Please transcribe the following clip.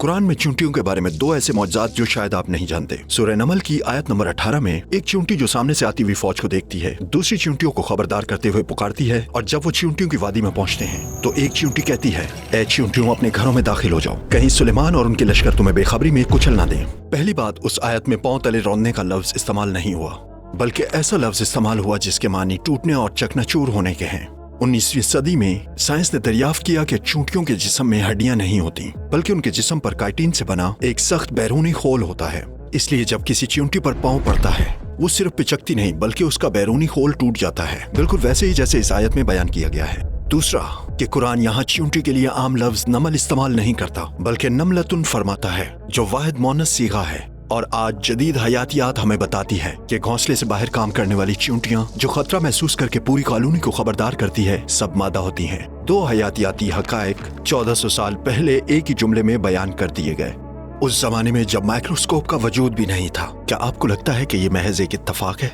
कुरान में चींटियों के बारे में दो ऐसे मौजज़ात जो शायद आप नहीं जानते। सूरह नमल की आयत नंबर 18 में एक चींटी जो सामने से आती हुई फौज को देखती है, दूसरी चींटियों को खबरदार करते हुए पुकारती है, और जब वो चींटियों की वादी में पहुंचते हैं तो एक चींटी कहती है, ए चींटियों, अपने घरों में दाखिल हो जाओ, कहीं सुलेमान और उनके लश्कर तुम्हें बेखबरी में कुचल ना दें। पहली बात, उस आयत में पांव तले रौंदने का लफ्ज इस्तेमाल नहीं हुआ, बल्कि ऐसा लफ्ज इस्तेमाल हुआ जिसके मानी टूटने और चकनाचूर होने के हैं। 19वीं सदी में साइंस ने दरियाफ्त किया कि चींटियों के जिस्म में हड्डियां नहीं होती, बल्कि उनके जिस्म पर काइटिन से बना एक सख्त बैरूनी खोल होता है। इसलिए जब किसी चींटी पर पांव पड़ता है, वो सिर्फ पिचकती नहीं बल्कि उसका बैरूनी खोल टूट जाता है, बिल्कुल वैसे ही जैसे इस आयत में बयान किया गया है। दूसरा कि कुरान यहाँ चींटी के लिए आम लफ्ज नमल इस्तेमाल नहीं करता, बल्कि नमलतुन फरमाता है, जो वाहिद मोनस सीगा है। और आज जदीद हयातियात हमें बताती है कि घोंसले से बाहर काम करने वाली चींटियां जो खतरा महसूस करके पूरी कॉलोनी को खबरदार करती है, सब मादा होती हैं। दो हयातियाती हकायक 1400 साल पहले एक ही जुमले में बयान कर दिए गए, उस जमाने में जब माइक्रोस्कोप का वजूद भी नहीं था। क्या आपको लगता है कि ये महज एक इत्तफाक है?